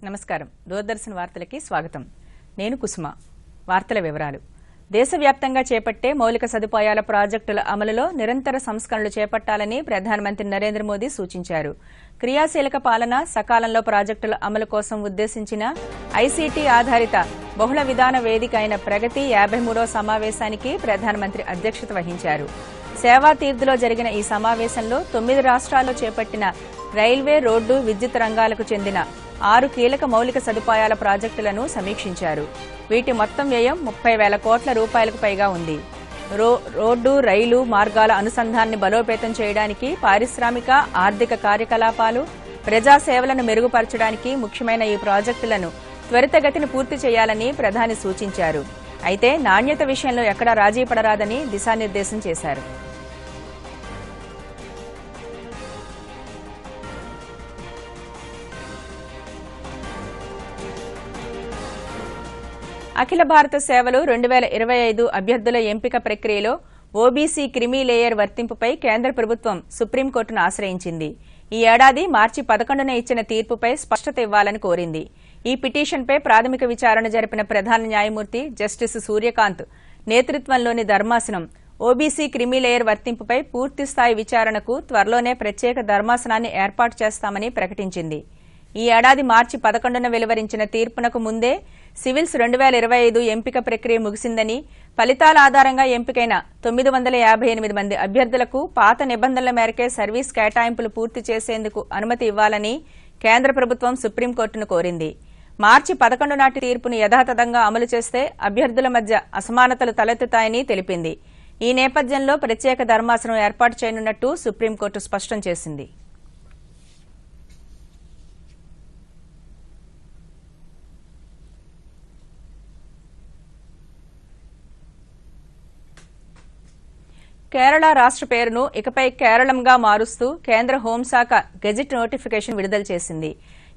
నమస్కారం. దూరదర్శన్ వార్తలకి స్వాగతం. నేను కుసుమ. వార్తల వివరాలు. దేశవ్యాప్తంగా చేపట్టే మౌలిక సదుపాయాల ప్రాజెక్టుల అమలులో నిరంతర సంస్కరణలు చేపట్టాలని ప్రధానమంత్రి నరేంద్ర మోదీ సూచించారు. క్రియాశీలక పాలన, సకాలంలో ప్రాజెక్టుల అమలు కోసం ఉద్దేశించిన ఐసీటీ ఆధారిత బహుళ విధాన వేదిక అయిన ప్రగతి 53వ సమావేశానికి ప్రధానమంత్రి అధ్యక్షత వహించారు. సేవా తీర్థులో జరిగిన ఈ సమావేశంలో 9 రాష్ట్రాల్లో చేపట్టిన రైల్వే, రోడ్డు, విద్యుత్ రంగాలకు చెందిన 6 కీలక మౌలిక సదుపాయాల ప్రాజెక్టులను సమీక్షించారు. వీటి మొత్తం వ్యయం 30,000 కోట్ల రూపాయలకు పైగా ఉంది. రోడ్డు, రైలు మార్గాల అనుసంధానాన్ని బలోపేతం చేయడానికి, పారిశ్రామిక, ఆర్థిక కార్యకలాపాలు, ప్రజా సేవలను మెరుగుపరచడానికి ముఖ్యమైన ఈ ప్రాజెక్టులను త్వరితగతిని పూర్తి చేయాలని ప్రధాని సూచించారు. అయితే నాణ్యత విషయంలో ఎక్కడా రాజీ పడరాదని దిశానిర్దేశం చేశారు. అఖిల భారత సేవలు 2025 అభ్యర్థుల ఎంపిక ప్రక్రియలో ఓబీసీ క్రిమీ లేయర్ వర్తింపుపై కేంద్ర ప్రభుత్వం సుప్రీంకోర్టును ఆశ్రయించింది. ఈ ఏడాది మార్చి 11న ఇచ్చిన తీర్పుపై స్పష్టత ఇవ్వాలని కోరింది. ఈ పిటిషన్పై ప్రాథమిక విచారణ జరిపిన ప్రధాన న్యాయమూర్తి జస్టిస్ సూర్యకాంత్ నేతృత్వంలోని ధర్మాసనం ఓబీసీ క్రిమీ లేయర్ వర్తింపుపై పూర్తిస్థాయి విచారణకు త్వరలోనే ప్రత్యేక ధర్మాసనాన్ని ఏర్పాటు చేస్తామని ప్రకటించింది. ఈ ఏడాది మార్చి 11న వెలువరించిన తీర్పునకు ముందే సివిల్స్ 2025 ఎంపిక ప్రక్రియ ముగిసిందని, ఫలితాల ఆధారంగా ఎంపికైన 958 మంది అభ్యర్థులకు పాత నిబంధనల మేరకే సర్వీస్ కేటాయింపులు పూర్తి చేసేందుకు అనుమతి ఇవ్వాలని కేంద్ర ప్రభుత్వం సుప్రీంకోర్టును కోరింది. మార్చి 11 నాటి తీర్పును యథాతథంగా అమలు చేస్తే అభ్యర్థుల మధ్య అసమానతలు తలెత్తుతాయని తెలిపింది. ఈ నేపథ్యంలో ప్రత్యేక ధర్మాసనం ఏర్పాటు చేయనున్నట్టు సుప్రీంకోర్టు స్పష్టం చేసింది. కేరళ రాష్ట్ర పేరును ఇకపై కేరళంగా మారుస్తూ కేంద్ర హోంశాఖ గెజిట్ నోటిఫికేషన్ విడుదల చేసింది.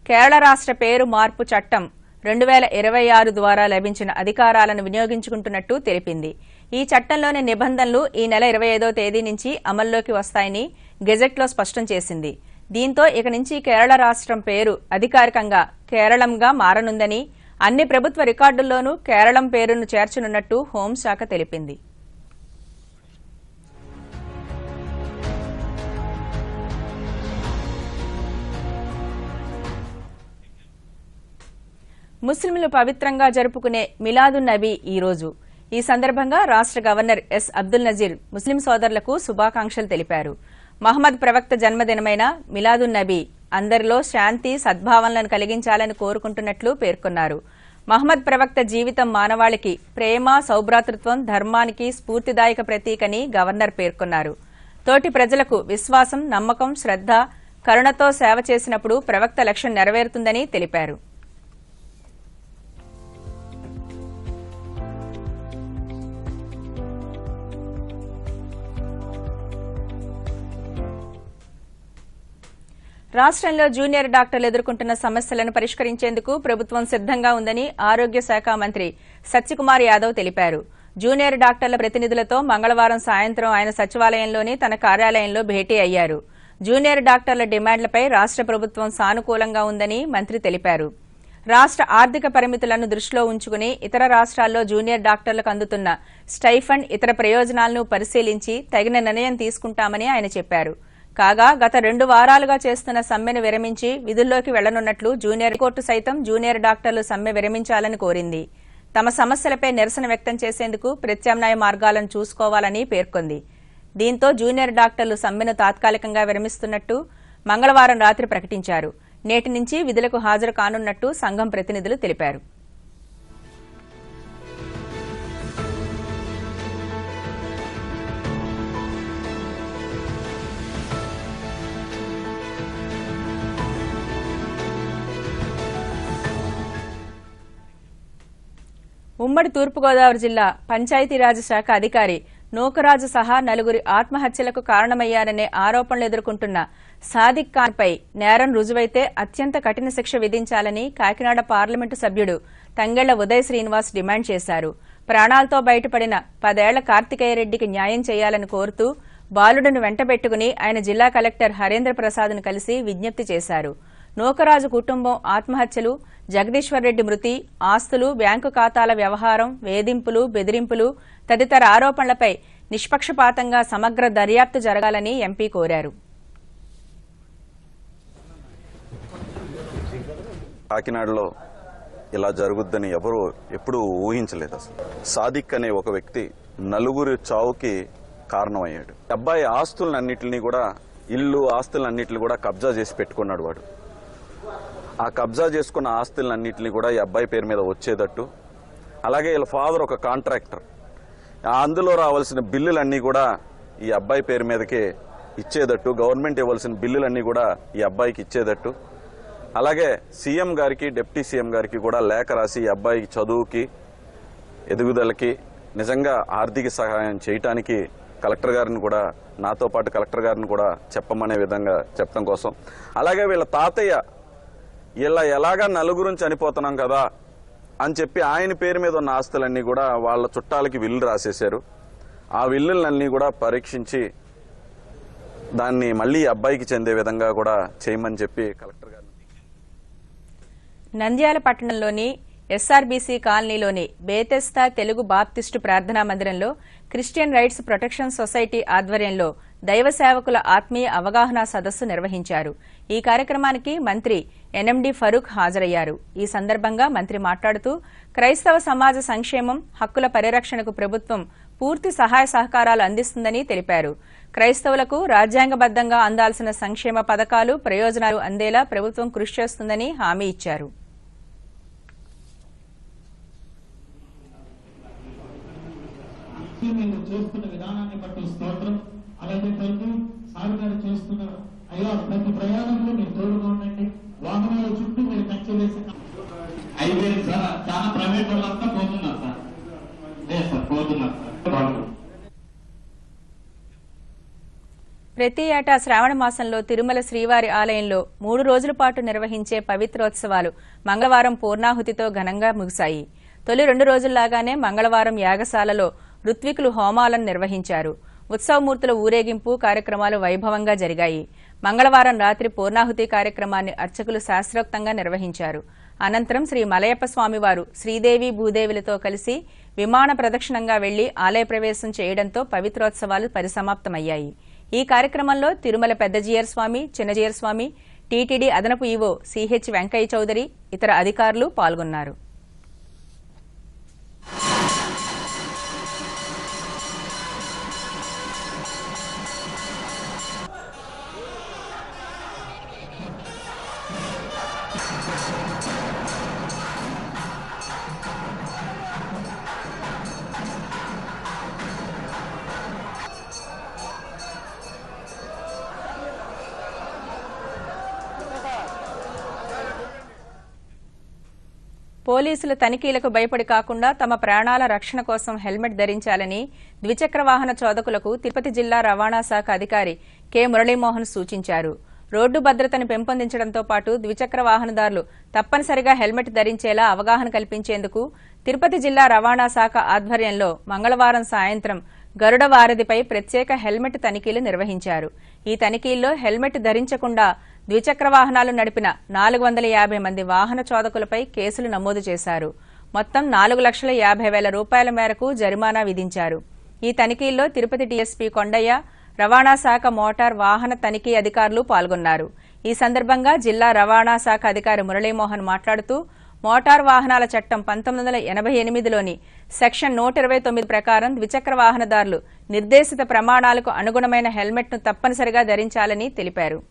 కేరళ రాష్ట్ర పేరు మార్పు చట్టం 2026 ద్వారా లభించిన అధికారాలను వినియోగించుకుంటున్నట్టు తెలిపింది. ఈ చట్టంలోని నిబంధనలు ఈ నెల 25వ తేదీ నుంచి అమల్లోకి వస్తాయని గెజెట్లో స్పష్టం చేసింది. దీంతో ఇక నుంచి కేరళ రాష్ట్రం పేరు అధికారికంగా కేరళంగా మారనుందని, అన్ని ప్రభుత్వ రికార్డుల్లోనూ కేరళం పేరును చేర్చనున్నట్టు హోంశాఖ తెలిపింది. ముస్లింలు పవిత్రంగా జరుపుకునే మిలాదున్ నబీ ఈ రోజు. ఈ సందర్భంగా రాష్ట్ర గవర్నర్ ఎస్ అబ్దుల్ నజీర్ ముస్లిం సోదరులకు శుభాకాంక్షలు తెలిపారు. మహమ్మద్ ప్రవక్త జన్మదినమైన మిలాదున్ నబీ అందరిలో శాంతి, సద్భావనలను కలిగించాలని కోరుకుంటున్నట్లు పేర్కొన్నారు. మహమ్మద్ ప్రవక్త జీవితం మానవాళికి ప్రేమ, సౌభ్రాతృత్వం, ధర్మానికి స్ఫూర్తిదాయక ప్రతీకని గవర్నర్ పేర్కొన్నారు. తోటి ప్రజలకు విశ్వాసం, నమ్మకం, శ్రద్ధ, కరుణతో సేవ చేసినప్పుడు ప్రవక్త లక్ష్యం నెరవేరుతుందని తెలిపారు. రాష్ట్రంలో జూనియర్ డాక్టర్లు ఎదుర్కొంటున్న సమస్యలను పరిష్కరించేందుకు ప్రభుత్వం సిద్దంగా ఉందని ఆరోగ్య శాఖ మంత్రి సత్యకుమార్ యాదవ్ తెలిపారు. జూనియర్ డాక్టర్ల ప్రతినిధులతో మంగళవారం సాయంత్రం ఆయన సచివాలయంలోని తన కార్యాలయంలో భేటీ అయ్యారు. జూనియర్ డాక్టర్ల డిమాండ్లపై రాష్ట్ర ప్రభుత్వం సానుకూలంగా ఉందని మంత్రి తెలిపారు. రాష్ట్ర ఆర్థిక పరిమితులను దృష్టిలో ఉంచుకుని ఇతర రాష్ట్రాల్లో జూనియర్ డాక్టర్లకు అందుతున్న స్టైఫండ్, ఇతర ప్రయోజనాలను పరిశీలించి తగిన నిర్ణయం తీసుకుంటామని ఆయన చెప్పారు. కాగా గత 2 వారాలుగా చేస్తున్న సమ్మెను విరమించి విధుల్లోకి వెళ్లనున్నట్లు జూనియర్ కోర్టు సైతం జూనియర్ డాక్టర్లు సమ్మె విరమించాలని కోరింది. తమ సమస్యలపై నిరసన వ్యక్తం చేసేందుకు ప్రత్యామ్నాయ మార్గాలను చూసుకోవాలని పేర్కొంది. దీంతో జూనియర్ డాక్టర్లు సమ్మెను తాత్కాలికంగా విరమిస్తున్నట్టు మంగళవారం రాత్రి ప్రకటించారు. నేటి నుంచి విధులకు హాజరు కానున్నట్టు సంఘం ప్రతినిధులు తెలిపారు. ఉమ్మడి తూర్పుగోదావరి జిల్లా పంచాయతీరాజ్ శాఖ అధికారి నూకరాజు సహా 4 ఆత్మహత్యలకు కారణమయ్యారనే ఆరోపణలు ఎదుర్కొంటున్న సాదిక్ ఖాన్పై నేరం రుజువైతే అత్యంత కఠిన శిక్ష విధించాలని కాకినాడ పార్లమెంటు సభ్యుడు తంగెళ్ల ఉదయ్ శ్రీనివాస్ డిమాండ్ చేశారు. ప్రాణాలతో బయటపడిన 10 ఏళ్ల కార్తికేయరెడ్డికి న్యాయం చేయాలని కోరుతూ బాలుడును వెంటబెట్టుకుని ఆయన జిల్లా కలెక్టర్ హరేంద్ర ప్రసాద్ను కలిసి విజ్ఞప్తి చేశారు. నూకరాజు కుటుంబం ఆత్మహత్యలు, జగదీశ్వర్ రెడ్డి మృతి, ఆస్తులు, బ్యాంకు ఖాతాల వ్యవహారం, వేధింపులు, బెదిరింపులు తదితర ఆరోపణలపై నిష్పక్షపాతంగా సమగ్ర దర్యాప్తు జరగాలని ఎంపీ కోరారు. కాకినాడలో ఇలా జరుగుద్దని ఎవరు ఎప్పుడూ ఊహించలేదు. అసలు సాదిక్ అనే ఒక వ్యక్తి నలుగురి చావుకి కారణమయ్యాడు. అబ్బాయి ఆస్తులన్నింటినీ కూడా, ఇల్లు ఆస్తులన్నింటినీ కూడా కబ్జా చేసి పెట్టుకున్నాడు. వాడు ఆ కబ్జా చేసుకున్న ఆస్తులన్నింటినీ కూడా ఈ అబ్బాయి పేరు మీద వచ్చేటట్టు, అలాగే వీళ్ళ ఫాదర్ ఒక కాంట్రాక్టర్, అందులో రావాల్సిన బిల్లులన్నీ కూడా ఈ అబ్బాయి పేరు మీదకే ఇచ్చేటట్టు, గవర్నమెంట్ ఇవ్వాల్సిన బిల్లులన్నీ కూడా ఈ అబ్బాయికి ఇచ్చేటట్టు, అలాగే సీఎం గారికి, డిప్యూటీ సీఎం గారికి కూడా లేఖ రాసి ఈ అబ్బాయికి చదువుకి, ఎదుగుదలకి నిజంగా ఆర్థిక సహాయం చేయటానికి కలెక్టర్ గారిని కూడా, నాతో పాటు కలెక్టర్ గారిని కూడా చెప్పమనే విధంగా చెప్పడం కోసం, అలాగే వీళ్ళ తాతయ్య ఇలా ఎలాగా నలుగురుని చనిపోతున్నాం కదా అని చెప్పి ఆయన పేరు మీద ఉన్న ఆస్తులన్నీ కూడా వాళ్ళ చుట్టాలకి విల్లు రాసేశారు. ఆ విల్లులన్నీ కూడా పరీక్షించి దాన్ని మళ్ళీ అబ్బాయికి చెందే విధంగా కూడా చేయమని చెప్పి కలెక్టర్ గారు. నంద్యాల పట్టణంలోని ఎస్ఆర్బీసీ కాలనీలోని బేతెస్తా తెలుగు బాప్టిస్టు ప్రార్థనా మందిరంలో క్రిస్టియన్ రైట్స్ ప్రొటెక్షన్ సొసైటీ ఆధ్వర్యంలో దైవ సేవకుల ఆత్మీయ అవగాహన సదస్సు నిర్వహించారు. ఈ కార్యక్రమానికి మంత్రి ఎన్ఎండి ఫరూక్ హాజరయ్యారు. ఈ సందర్భంగా మంత్రి మాట్లాడుతూ క్రైస్తవ సమాజ సంక్షేమం, హక్కుల పరిరక్షణకు ప్రభుత్వం పూర్తి సహాయ సహకారాలు అందిస్తుందని తెలిపారు. క్రైస్తవులకు రాజ్యాంగబద్దంగా అందాల్సిన సంక్షేమ పథకాలు, ప్రయోజనాలు అందేలా ప్రభుత్వం కృషి చేస్తుందని హామీ ఇచ్చారు. మీరు చేస్తున్న విధానాన్ని బట్టి స్తోత్రం. అలాగే తండ్రి సారు గారు చేస్తున్న అయ్యా ప్రతి ప్రయాణంలో మీరు తోడుగా ఉండండి. వాహనాల చుట్టూ మీరు కంచె వేసి అయితే సార్ చాలా ప్రైవేట్ వాళ్ళంతా పోతున్నారు సార్. లేదు సార్, పోతున్నారు సార్. ప్రతి ఏటా శ్రావణ మాసంలో తిరుమల శ్రీవారి ఆలయంలో 3 రోజుల పాటు నిర్వహించే పవిత్రోత్సవాలు మంగళవారం పూర్ణాహుతితో ఘనంగా ముగిశాయి. తొలి 2 రోజుల్లాగానే మంగళవారం యాగశాలలో ఋత్వికులు హోమాలను నిర్వహించారు. ఉత్సవమూర్తుల ఊరేగింపు కార్యక్రమాలు వైభవంగా జరిగాయి. మంగళవారం రాత్రి పూర్ణాహుతి కార్యక్రమాన్ని అర్చకులు శాస్త్రోక్తంగా నిర్వహించారు. అనంతరం శ్రీ మలయప్ప స్వామివారు శ్రీదేవి భూదేవులతో కలిసి విమాన ప్రదక్షిణంగా వెళ్లి ఆలయ ప్రవేశం చేయడంతో పవిత్రోత్సవాలు పరిసమాప్తమయ్యాయి. ఈ కార్యక్రమంలో తిరుమల పెద్ద జీయర్ స్వామి, చిన్న జీయర్ స్వామి, టీటీడీ అదనపు ఈవో సిహెచ్ వెంకయ్య చౌదరి, ఇతర అధికారులు పాల్గొన్నారు. పోలీసుల తనిఖీలకు భయపడి కాకుండా తమ ప్రాణాల రక్షణ కోసం హెల్మెట్ ధరించాలని ద్విచక్ర వాహన చోదకులకు తిరుపతి జిల్లా రవాణా శాఖ అధికారి కె మురళీమోహన్ సూచించారు. రోడ్డు భద్రతను పెంపొందించడంతో పాటు ద్విచక్ర వాహనదారులు తప్పనిసరిగా హెల్మెట్ ధరించేలా అవగాహన కల్పించేందుకు తిరుపతి జిల్లా రవాణా శాఖ ఆధ్వర్యంలో మంగళవారం సాయంత్రం గరుడ వారధిపై ప్రత్యేక హెల్మెట్ తనిఖీలు నిర్వహించారు. ఈ తనిఖీల్లో హెల్మెట్ ధరించకుండా ద్విచక్ర వాహనాలు నడిపిన 450 మంది వాహన చోదకులపై కేసులు నమోదు చేశారు. మొత్తం 4,50,000 రూపాయల మేరకు జరిమానా విధించారు. ఈ తనిఖీల్లో తిరుపతి డీఎస్పీ కొండయ్య, రవాణా శాఖ మోటార్ వాహన తనిఖీ అధికారులు పాల్గొన్నారు. ఈ సందర్భంగా జిల్లా రవాణా శాఖ అధికారి మురళీమోహన్ మాట్లాడుతూ మోటార్ వాహనాల చట్టం 1988లోని సెక్షన్ 129 ప్రకారం ద్విచక్ర వాహనదారులు నిర్దేశిత ప్రమాణాలకు అనుగుణమైన హెల్మెట్ను తప్పనిసరిగా ధరించాలని తెలిపారు.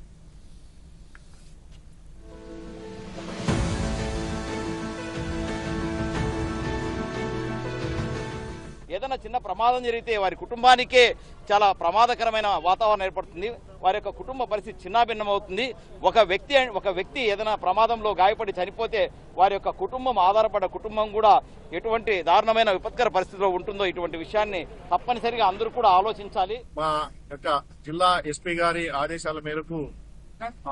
ఏదైనా చిన్న ప్రమాదం జరిగితే వారి కుటుంబానికే చాలా ప్రమాదకరమైన వాతావరణం ఏర్పడుతుంది. వారి యొక్క కుటుంబ పరిస్థితి చిన్నాభిన్నమవుతుంది. ఒక వ్యక్తి ఏదైనా ప్రమాదంలో గాయపడి చనిపోతే వారి యొక్క కుటుంబం, ఆధారపడ్డ కుటుంబం కూడా ఎటువంటి దారుణమైన విపత్కర పరిస్థితిలో ఉంటుందో ఇటువంటి విషయాన్ని తప్పనిసరిగా అందరూ కూడా ఆలోచించాలి. మా యొక్క జిల్లా ఎస్పీ గారి ఆదేశాల మేరకు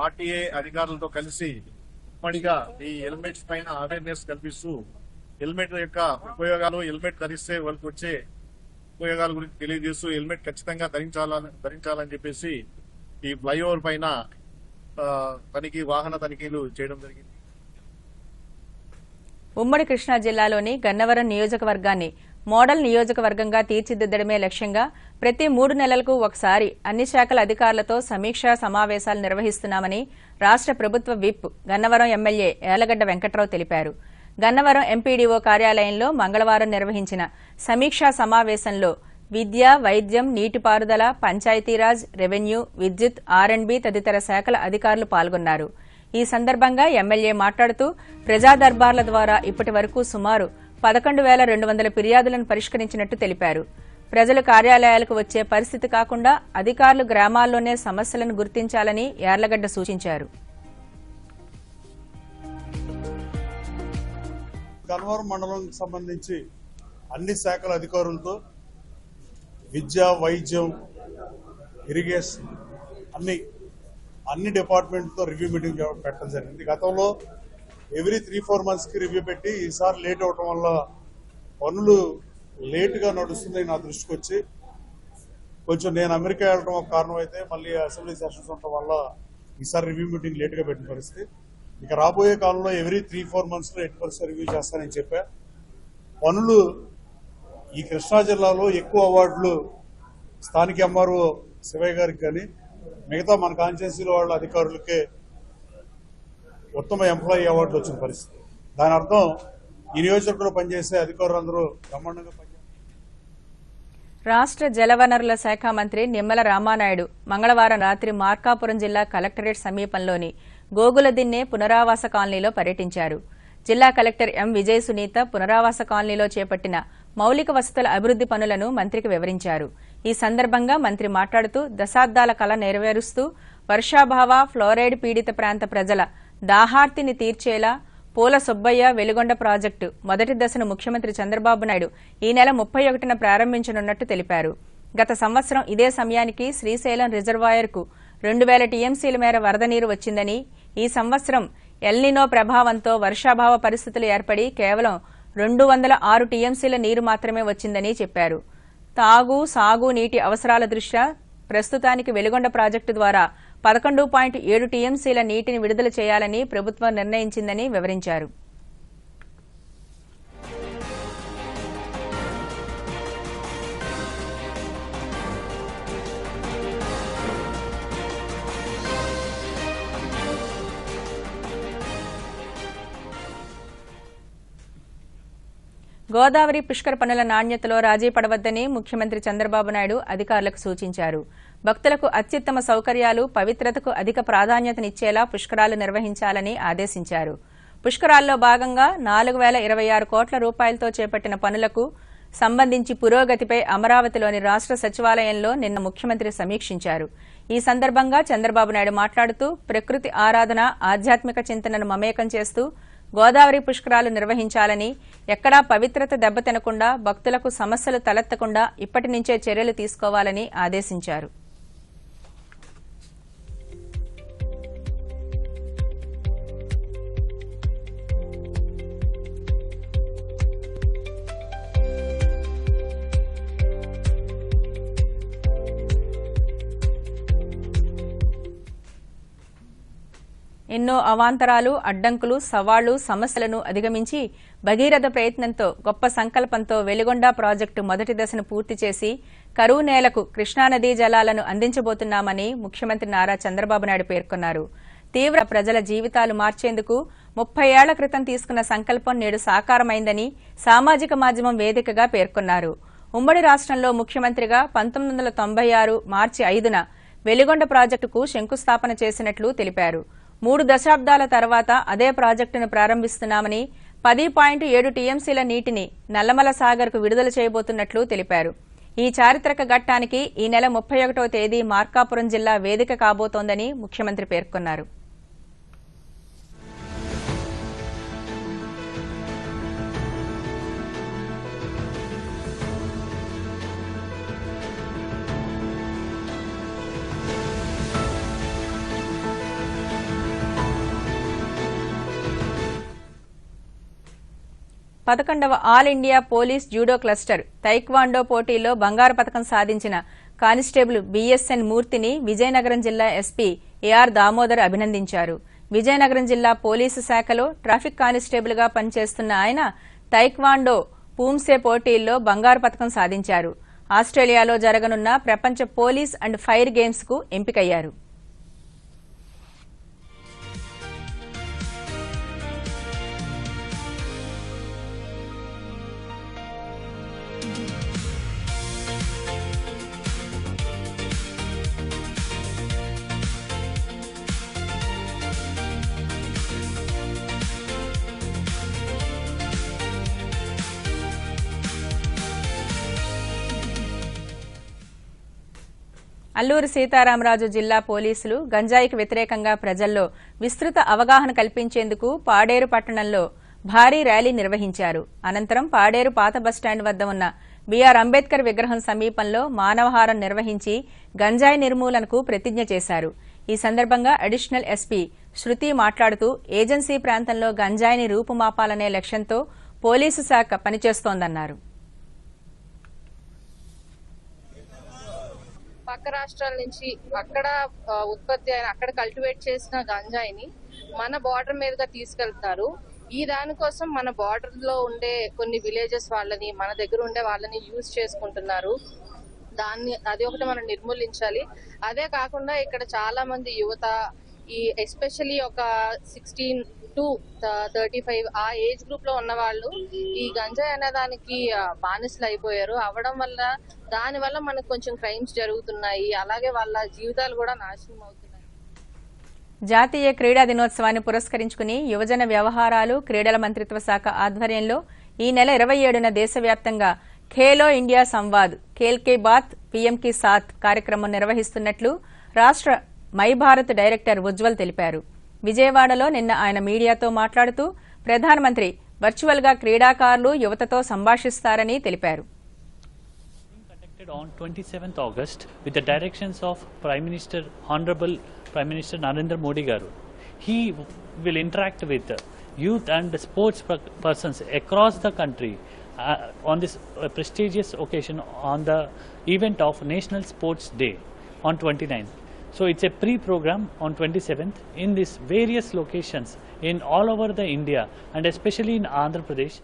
ఆర్టీఏ అధికారులతో కలిసి ఉమ్మడిగా ఈ హెల్మెట్స్ పైన అవేర్నెస్ కల్పిస్తూ హెల్మెట్ యొక్క ఉపయోగాలు, హెల్మెట్ ధరిస్తే వాళ్ళకి వచ్చే ఉపయోగాల గురించి తెలియజేస్తూ హెల్మెట్ ఖచ్చితంగా ధరించాలని చెప్పేసి ఈ ఫ్లైఓవర్ పైన వాహన తనిఖీలు చేయడం జరిగింది. ఉమ్మడి కృష్ణా జిల్లాలోని గన్నవరం నియోజకవర్గాన్ని మోడల్ నియోజకవర్గంగా తీర్చిదిద్దడమే లక్ష్యంగా ప్రతి 3 నెలలకు ఒకసారి అన్ని శాఖల అధికారులతో సమీక్షా సమావేశాలు నిర్వహిస్తున్నామని రాష్ట్ర ప్రభుత్వ విప్ గన్నవరం ఎమ్మెల్యే యార్లగడ్డ వెంకట్రావు తెలిపారు. గన్నవరం ఎంపీడీఓ కార్యాలయంలో మంగళవారం నిర్వహించిన సమీక్షా సమావేశంలో విద్య, వైద్యం, నీటిపారుదల, పంచాయతీరాజ్, రెవెన్యూ, విద్యుత్, ఆర్అండ్బీ తదితర శాఖల అధికారులు పాల్గొన్నారు. ఈ సందర్భంగా ఎమ్మెల్యే మాట్లాడుతూ ప్రజా దర్బార్ల ద్వారా ఇప్పటి వరకు సుమారు 11,200 ఫిర్యాదులను పరిష్కరించినట్టు తెలిపారు. ప్రజలు కార్యాలయాలకు వచ్చే పరిస్థితి కాకుండా అధికారులు గ్రామాల్లోనే సమస్యలను గుర్తించాలని యార్లగడ్డ సూచించారు. గన్నవరం మండలానికి సంబంధించి అన్ని శాఖల అధికారులతో విద్య, వైద్యం, ఇరిగేషన్ అన్ని డిపార్ట్మెంట్తో రివ్యూ మీటింగ్ పెట్టడం జరిగింది. గతంలో ఎవ్రీ 3-4 months కి రివ్యూ పెట్టి ఈసారి లేట్ అవడం వల్ల పనులు లేటుగా నడుస్తుంది నా దృష్టికి వచ్చి కొంచెం నేను అమెరికా వెళ్ళడం ఒక కారణం అయితే మళ్ళీ అసెంబ్లీ సెషన్స్ ఉండటం వల్ల ఈసారి రివ్యూ మీటింగ్ లేటుగా పెట్టిన పరిస్థితి. ఇక రాబోయే కాలంలో ఎవ్రీ 3-4 months ఎట్టి పరిస్థితి రివ్యూ చేస్తానని చెప్పా. పనులు ఈ కృష్ణా జిల్లాలో ఎక్కువ అవార్డులు స్థానిక ఎంఆర్ఓ శివయ్య గారికి కానీ మిగతా మన కాన్స్టిట్యున్సీలో వాళ్ళ అధికారులకే ఉత్తమ ఎంప్లాయీ అవార్డులు వచ్చిన పరిస్థితి. దాని అర్థం ఈ నియోజకవర్గంలో పనిచేసే అధికారులందరూ బ్రహ్మాండంగా పనిచేస్తారు. రాష్ట్ర జలవనరుల శాఖ మంత్రి నిమ్మల రామానాయుడు మంగళవారం రాత్రి మార్కాపురం జిల్లా కలెక్టరేట్ సమీపంలోని గోగులదిన్నె పునరావాస కాలనీలో పర్యటించారు. జిల్లా కలెక్టర్ ఎం విజయ సునీత పునరావాస కాలనీలో చేపట్టిన మౌలిక వసతుల అభివృద్ది పనులను మంత్రికి వివరించారు. ఈ సందర్భంగా మంత్రి మాట్లాడుతూ దశాబ్దాల కల నెరవేరుస్తూ వర్షాభావ, ఫ్లోరైడ్ పీడిత ప్రాంత ప్రజల దాహార్తిని తీర్చేలా పూల సుబ్బయ్య వెలుగొండ ప్రాజెక్టు మొదటి దశను ముఖ్యమంత్రి చంద్రబాబు నాయుడు ఈ నెల 31న ప్రారంభించనున్నట్టు తెలిపారు. గత సంవత్సరం ఇదే సమయానికి శ్రీశైలం రిజర్వాయర్కు 2,000 టీఎంసీల మేర వరద నీరు వచ్చిందని, ఈ సంవత్సరం ఎల్నినో ప్రభావంతో వర్షాభావ పరిస్థితులు ఏర్పడి కేవలం 206 టీఎంసీల నీరు మాత్రమే వచ్చిందని చెప్పారు. తాగు, సాగు నీటి అవసరాల దృష్ట్యా ప్రస్తుతానికి వెలుగొండ ప్రాజెక్టు ద్వారా 11.7 టీఎంసీల నీటిని విడుదల చేయాలని ప్రభుత్వం నిర్ణయించిందని వివరించారు. గోదావరి పుష్కర పనుల నాణ్యతలో రాజీ పడవద్దని ముఖ్యమంత్రి చంద్రబాబు నాయుడు అధికారులకు సూచించారు. భక్తులకు అత్యుత్తమ సౌకర్యాలు, పవిత్రతకు అధిక ప్రాధాన్యతనిచ్చేలా పుష్కరాలు నిర్వహించాలని ఆదేశించారు. పుష్కరాల్లో భాగంగా 4,026 కోట్ల రూపాయలతో చేపట్టిన పనులకు సంబంధించి పురోగతిపై అమరావతిలోని రాష్ట్ర సచివాలయంలో నిన్న ముఖ్యమంత్రి సమీక్షించారు. ఈ సందర్భంగా చంద్రబాబు నాయుడు మాట్లాడుతూ ప్రకృతి ఆరాధన, ఆధ్యాత్మిక చింతనను మమేకం చేస్తూ గోదావరి పుష్కరాలు నిర్వహించాలని, ఎక్కడా పవిత్రత దెబ్బతినకుండా భక్తులకు సమస్యలు తలెత్తకుండా ఇప్పటి నుంచే చర్యలు తీసుకోవాలని ఆదేశించారు. ఎన్నో అవాంతరాలు, అడ్డంకులు, సవాళ్లు, సమస్యలను అధిగమించి భగీరథ ప్రయత్నంతో, గొప్ప సంకల్పంతో వెలుగొండ ప్రాజెక్టు మొదటి దశను పూర్తి చేసి కరువు నేలకు కృష్ణానదీ జలాలను అందించబోతున్నామని ముఖ్యమంత్రి నారా చంద్రబాబు నాయుడు పేర్కొన్నారు. తీవ్ర ప్రజల జీవితాలు మార్చేందుకు 30 ఏళ్ల క్రితం తీసుకున్న సంకల్పం నేడు సాకారమైందని సామాజిక మాధ్యమం వేదికగా పేర్కొన్నారు. ఉమ్మడి రాష్ట్రంలో ముఖ్యమంత్రిగా 1996 మార్చి 5న వెలుగొండ ప్రాజెక్టుకు శంకుస్థాపన చేసినట్లు తెలిపారు. 3 దశాబ్దాల తర్వాత అదే ప్రాజెక్టును ప్రారంభిస్తున్నామని, 10.7 టీఎంసీల నీటిని నల్లమల సాగర్కు విడుదల చేయబోతున్నట్లు తెలిపారు. ఈ చారిత్రక ఘట్టానికి ఈ నెల 31వ తేదీ మార్కాపురం జిల్లా వేదిక కాబోతోందని ముఖ్యమంత్రి పేర్కొన్నారు. పదకొండవ all India police judo cluster taekwondo పోటీలో బంగారు పతకం సాధించిన కానిస్టేబుల్ బిఎస్ఎన్ మూర్తిని విజయనగరం జిల్లా ఎస్పీ ఏఆర్ దామోదర్ అభినందించారు. విజయనగరం జిల్లా పోలీసు శాఖలో ట్రాఫిక్ కానిస్టేబుల్ గా పనిచేస్తున్న ఆయన తైక్వాండో పూమ్సే పోటీల్లో బంగారు పతకం సాధించారు. ఆస్ట్రేలియాలో జరగనున్న ప్రపంచ పోలీస్ అండ్ ఫైర్ గేమ్స్ కు ఎంపికయ్యారు. అల్లూరు సీతారామరాజు జిల్లా పోలీసులు గంజాయికి వ్యతిరేకంగా ప్రజల్లో విస్తృత అవగాహన కల్పించేందుకు పాడేరు పట్టణంలో భారీ ర్యాలీ నిర్వహించారు. అనంతరం పాడేరు పాత బస్టాండ్ వద్ద ఉన్న బీఆర్ అంబేద్కర్ విగ్రహం సమీపంలో మానవహారం నిర్వహించి గంజాయి నిర్మూలనకు ప్రతిజ్ఞ చేశారు. ఈ సందర్భంగా అడిషనల్ ఎస్పీ శృతి మాట్లాడుతూ ఏజెన్సీ ప్రాంతంలో గంజాయిని రూపుమాపాలనే లక్ష్యంతో పోలీసు శాఖ పనిచేస్తోందన్నారు. పక్క రాష్ట్రాల నుంచి అక్కడ ఉత్పత్తి అయిన అక్కడ కల్టివేట్ చేసిన గంజాయిని మన బార్డర్ మీదుగా తీసుకెళ్తున్నారు. ఈ దానికోసం మన బార్డర్ లో ఉండే కొన్ని విలేజెస్ వాళ్ళని మన దగ్గర ఉండే వాళ్ళని యూజ్ చేసుకుంటున్నారు. అది ఒకటి మనం నిర్మూలించాలి. అదే కాకుండా ఇక్కడ చాలా మంది యువత ఈ ఎస్పెషల్లీ ఒక 16 to 35 ఆ ఏజ్ గ్రూప్ లో ఉన్న వాళ్ళు ఈ గంజాయి అనే దానికి బానిసలు అయిపోయారు. అవడం వల్ల దానివల్ల మనకు కొంచెం క్రైమ్స్ జరుగుతున్నాయి. అలాగే వాళ్ళ జీవితాలు కూడా నాశనం అవుతున్నాయి. జాతీయ క్రీడా దినోత్సవాన్ని పురస్కరించుకుని యువజన వ్యవహారాలు క్రీడల మంత్రిత్వ శాఖ ఆధ్వర్యంలో ఈ నెల 27న దేశవ్యాప్తంగా ఖేలో ఇండియా సంవాద్ ఖేల్ కే బాత్ పీఎం కి సాత్ కార్యక్రమం నిర్వహిస్తున్నట్లు రాష్ట్ర మై భారత్ డైరెక్టర్ ఉజ్వల్ తెలిపారు. విజయవాడలో నిన్న ఆయన మీడియాతో మాట్లాడుతూ ప్రధానమంత్రి వర్చువల్ గా క్రీడాకారులు యువతతో సంభాషిస్తారని తెలిపారు. On 27th August with the directions of Honorable Prime Minister Narendra Modi garu, he will interact with youth and sports persons across the country on this prestigious occasion on the event of National Sports Day on 29th. So it's a pre-program on 27th in these various locations in all over the India and especially in Andhra Pradesh.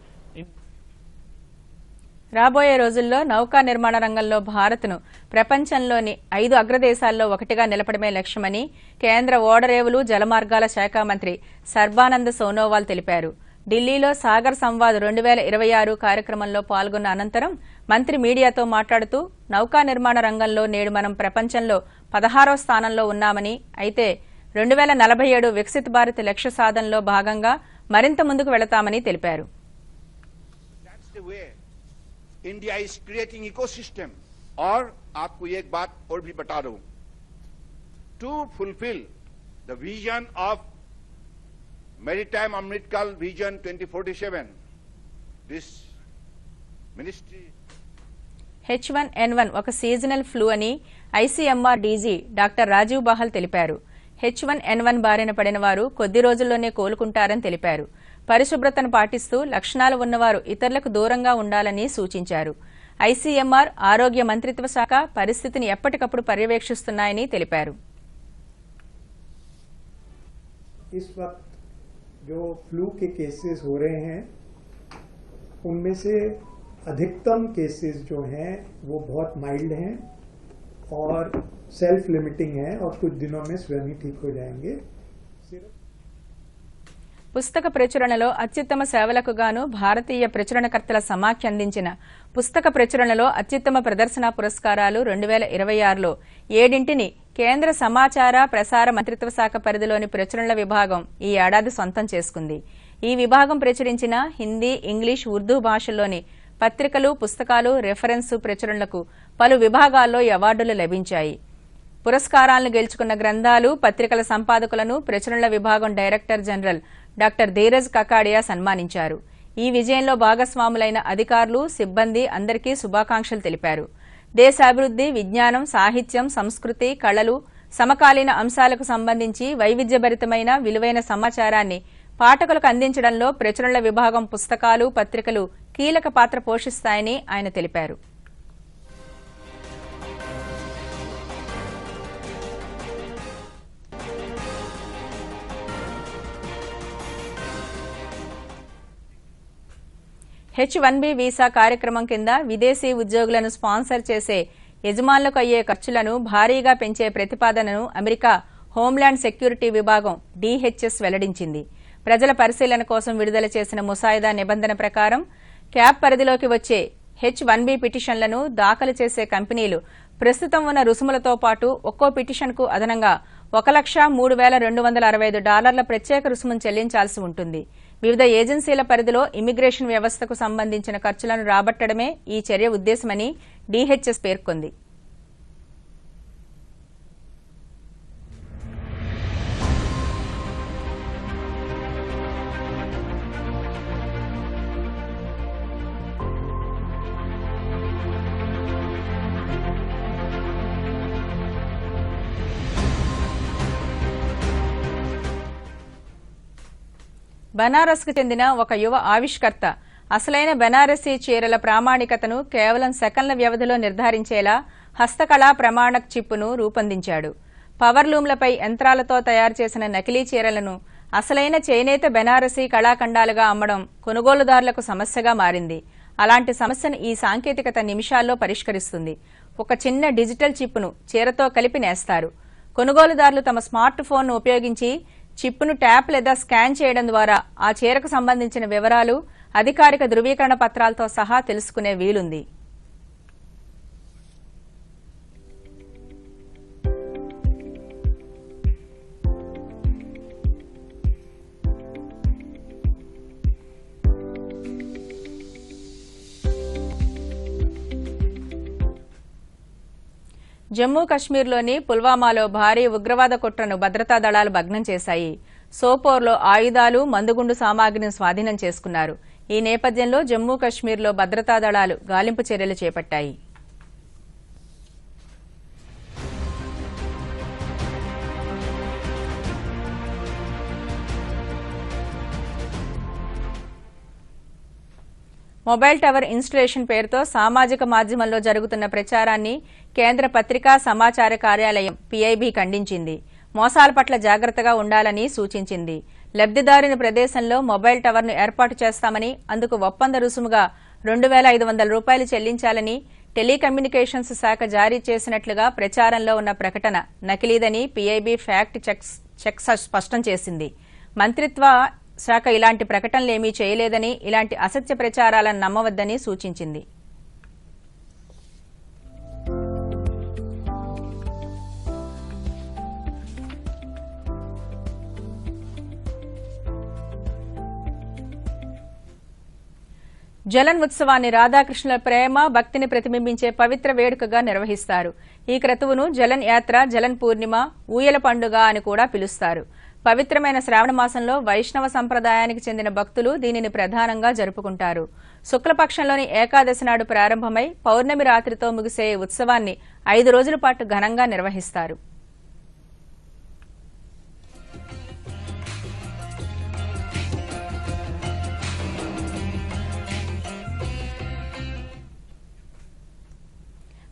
రాబోయే రోజుల్లో నౌకా నిర్మాణ రంగంలో భారత్ను ప్రపంచంలోని 5 అగ్రదేశాల్లో ఒకటిగా నిలపడమే లక్ష్యమని కేంద్ర ఓడరేవులు జలమార్గాల శాఖ మంత్రి సర్బానంద్ సోనోవాల్ తెలిపారు. ఢిల్లీలో సాగర్ సంవాద్ 2026 కార్యక్రమంలో పాల్గొన్న అనంతరం మంత్రి మీడియాతో మాట్లాడుతూ నౌకా నిర్మాణ రంగంలో నేడు మనం ప్రపంచంలో 16వ స్థానంలో ఉన్నామని, అయితే 2047 వికసిత్ భారత్ లక్ష్య సాధనలో భాగంగా మరింత ముందుకు వెళతామని తెలిపారు. India is creating ecosystem or aapko ek baat aur bhi bata दूं, to fulfill the vision of Maritime Amritkal Vision 2047. This ministry H1N1 ఒక సీజనల్ ఫ్లూ అని ICMR DG doctor Rajiv Bahl తెలిపారు. H1N1 బారిన పడిన వారు కొద్ది రోజుల్లోనే కోలుకుంటారని తెలిపారు. పరిశుభ్రతను పాటిస్తూ లక్షణాలు ఉన్నవారు ఇతరులకు దూరంగా ఉండాలని సూచించారు. ఐసీఎంఆర్ ఆరోగ్య మంత్రిత్వ శాఖ పరిస్థితిని ఎప్పటికప్పుడు పర్యవేక్షిస్తున్నాయని తెలిపారు. इस वक्त जो फ्लू के केसेस हो रहे हैं उनमें से अधिकतम केसेस जो हैं वो बहुत माइल्ड हैं और सेल्फ लिमिटिंग है और कुछ दिनों में स्वयं ही ठीक हो जाएंगे. పుస్తక ప్రచురణలో అత్యుత్తమ సేవలకు గాను భారతీయ ప్రచురణకర్తల సమాఖ్య అందించిన పుస్తక ప్రచురణలో అత్యుత్తమ ప్రదర్శన పురస్కారాలు 2026లో 7ంటిని కేంద్ర సమాచార ప్రసార మంత్రిత్వ శాఖ పరిధిలోని ప్రచురణల విభాగం ఈ ఏడాది సొంతం చేసుకుంది. ఈ విభాగం ప్రచురించిన హిందీ, ఇంగ్లీష్, ఉర్దూ భాషల్లోని పత్రికలు, పుస్తకాలు, రెఫరెన్సు ప్రచురణలకు పలు విభాగాల్లో ఈ అవార్డులు లభించాయి. పురస్కారాలను గెలుచుకున్న గ్రంథాలు, పత్రికల సంపాదకులను ప్రచురణల విభాగం డైరెక్టర్ జనరల్ డాక్టర్ ధీరజ్ కకాడియా సన్మానించారు. ఈ విజయంలో భాగస్వాములైన అధికారులు, సిబ్బంది అందరికీ శుభాకాంక్షలు తెలిపారు. దేశాభివృద్ది, విజ్ఞానం, సాహిత్యం, సంస్కృతి, కళలు, సమకాలీన అంశాలకు సంబంధించి వైవిధ్యభరితమైన విలువైన సమాచారాన్ని పాఠకులకు అందించడంలో ప్రచురణల విభాగం పుస్తకాలు, పత్రికలు కీలక పాత్ర పోషిస్తాయని ఆయన తెలిపారు. H-1B వీసా కార్యక్రమం కింద విదేశీ ఉద్యోగులను స్పాన్సర్ చేసే యజమానులకు అయ్యే ఖర్చులను భారీగా పెంచే ప్రతిపాదనను అమెరికా హోంల్యాండ్ సెక్యూరిటీ విభాగం DHS వెల్లడించింది. ప్రజల పరిశీలన కోసం విడుదల చేసిన ముసాయిదా నిబంధన ప్రకారం క్యాప్ పరిధిలోకి వచ్చే H-1B పిటిషన్లను దాఖలు చేసే కంపెనీలు ప్రస్తుతం ఉన్న రుసుములతో పాటు ఒక్కో పిటిషన్కు అదనంగా $1,03,265 ప్రత్యేక రుసుమును చెల్లించాల్సి ఉంటుంది. వివిధ ఏజెన్సీల పరిధిలో ఇమ్మిగ్రేషన్ వ్యవస్థకు సంబంధించిన ఖర్చులను రాబట్టడమే ఈ చర్య ఉద్దేశమని DHS పేర్కొంది. బనారస్కు చెందిన ఒక యువ ఆవిష్కర్త అసలైన బనారసీ చీరల ప్రామాణికతను కేవలం సెకన్ల వ్యవధిలో నిర్ధారించేలా హస్తకళా ప్రమాణక్ చిప్పును రూపొందించాడు. పవర్లూమ్లపై యంత్రాలతో తయారు చేసిన నకిలీ చీరలను అసలైన చేనేత బెనారసీ కళాఖండాలుగా అమ్మడం కొనుగోలుదారులకు సమస్యగా మారింది. అలాంటి సమస్యను ఈ సాంకేతికత నిమిషాల్లో పరిష్కరిస్తుంది. ఒక చిన్న డిజిటల్ చిప్పును చీరతో కలిపి నేస్తారు. కొనుగోలుదారులు తమ స్మార్ట్ ఫోన్ను ఉపయోగించి చిప్పును ట్యాప్ లేదా స్కాన్ చేయడం ద్వారా ఆ చీరకు సంబంధించిన వివరాలు అధికారిక ధృవీకరణ పత్రాలతో సహా తెలుసుకునే వీలుంది. జమ్మూ కశ్మీర్లోని పుల్వామాలో భారీ ఉగ్రవాద కుట్రను భద్రతా దళాలు భగ్నం చేశాయి. సోపోర్లో ఆయుధాలు, మందుగుండు సామాగ్రిని స్వాధీనం చేసుకున్నారు. ఈ నేపథ్యంలో జమ్మూ కశ్మీర్లో భద్రతా దళాలు గాలింపు చర్యలు చేపట్టాయి. మొబైల్ టవర్ ఇన్స్టలేషన్ పేరుతో సామాజిక మాధ్యమంలో జరుగుతున్న ప్రచారాన్ని కేంద్ర పత్రికా సమాచార కార్యాలయం PIB ఖండించింది. మోసాల పట్ల జాగ్రత్తగా ఉండాలని సూచించింది. లబ్దిదారుని ప్రదేశంలో మొబైల్ టవర్ను ఏర్పాటు చేస్తామని, అందుకు ఒప్పంద రుసుముగా $2,500 చెల్లించాలని టెలికమ్యూనికేషన్స్ శాఖ జారీ చేసినట్లుగా ప్రచారంలో ఉన్న ప్రకటన నకిలీదని PIB ఫ్యాక్ట్ చెక్ స్పష్టం చేసింది. మంత్రిత్వ శాఖ ఇలాంటి ప్రకటనలేమీ చేయలేదని, ఇలాంటి అసత్య ప్రచారాలను నమ్మవద్దని సూచించింది. జలన్ ఉత్సవాన్ని రాధాకృష్ణుల ప్రేమ, భక్తిని ప్రతిబింబించే పవిత్ర వేడుకగా నిర్వహిస్తారు. ఈ క్రతువును జలన్ యాత్ర, జలన్ పూర్ణిమ, ఊయల పండుగ అని కూడా పిలుస్తారు. పవిత్రమైన శ్రావణ మాసంలో వైష్ణవ సంప్రదాయానికి చెందిన భక్తులు దీనిని ప్రధానంగా జరుపుకుంటారు. శుక్లపక్షంలోని ఏకాదశి నాడు ప్రారంభమై పౌర్ణమి రాత్రితో ముగిసే ఉత్సవాన్ని 5 రోజుల పాటు ఘనంగా నిర్వహిస్తారు.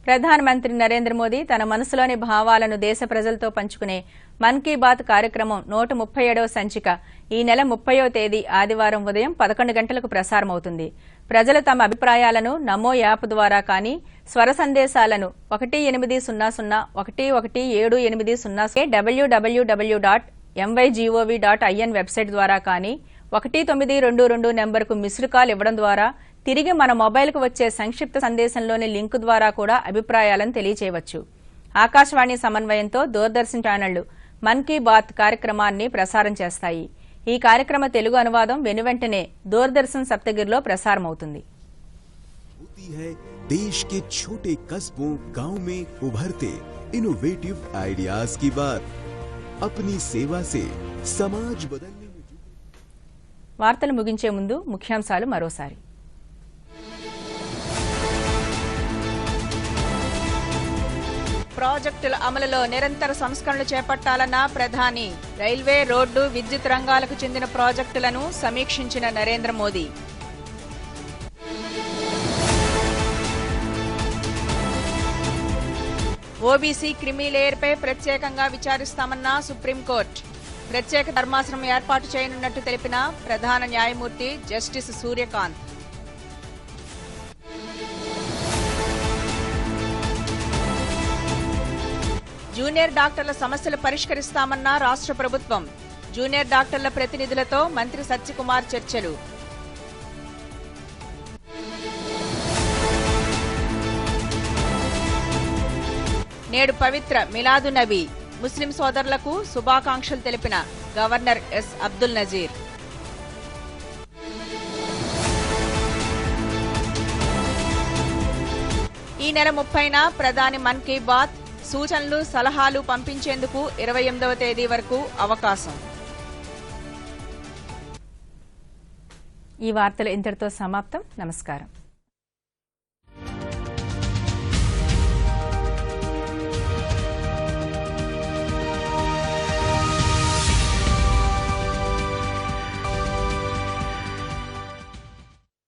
ప్రధానమంత్రి నరేంద్ర మోదీ తన మనసులోని భావాలను దేశ ప్రజలతో పంచుకునే మన్ కీ బాత్ కార్యక్రమం 137వ సంచిక ఈ నెల 30వ తేదీ ఆదివారం ఉదయం 11 గంటలకు ప్రసారమవుతుంది. ప్రజలు తమ అభిప్రాయాలను నమో యాప్ ద్వారా కానీ, స్వర సందేశాలను 180011780 www.mygov.in వెబ్సైట్ ద్వారా కానీ, 1922 నెంబర్కు మిస్డ్ కాల్ ఇవ్వడం ద్వారా, తిరిగి మన మొబైల్కు వచ్చే సంక్షిప్త సందేశంలోని లింకు ద్వారా కూడా అభిప్రాయాలను తెలియచేయవచ్చు. ఆకాశవాణి సమన్వయంతో దూరదర్శన్ ఛానళ్లు మన్ కీ బాత్ కార్యక్రమాన్ని ప్రసారం చేస్తాయి. ఈ కార్యక్రమ తెలుగు అనువాదం వెనువెంటనే దూరదర్శన్ సప్తగిరిలో ప్రసారమవుతుంది. देश के छोटे कस्बों गांव में उभरते इनोवेटिव आइडियाज की बात अपनी सेवा से समाज बदलने में వార్తలు ముగించే ముందు ముఖ్యాంశాలు మరోసారి. ప్రాజెక్టుల అమలులో నిరంతర సంస్కరణలు చేపట్టాలన్న ప్రధాని. రైల్వే, రోడ్డు, విద్యుత్ రంగాలకు చెందిన ప్రాజెక్టులను సమీక్షించిన నరేంద్ర మోదీ. ఓబీసీ క్రిమీలేయర్పై ప్రత్యేకంగా విచారిస్తామన్న సుప్రీంకోర్టు. ప్రత్యేక ధర్మాసనం ఏర్పాటు చేయనున్నట్టు తెలిపిన ప్రధాన న్యాయమూర్తి జస్టిస్ సూర్యకాంత్. జూనియర్ డాక్టర్ల సమస్యలు పరిష్కరిస్తామన్న రాష్ట్ర ప్రభుత్వం. జూనియర్ డాక్టర్ల ప్రతినిధులతో మంత్రి సత్యకుమార్ చర్చలు. నేడు పవిత్ర మిలాదు నబీ. ముస్లిం సోదరులకు శుభాకాంక్షలు తెలిపిన గవర్నర్ ఎస్ అబ్దుల్ నజీర్. ఈ నెల 30న ప్రధాని మన్ కీ బాత్. సూచనలు సలహాలు పంపించేందుకు 28వ తేదీ వరకు అవకాశం. ఈ వార్తలు ఇంతటితో సమాప్తం. నమస్కారం.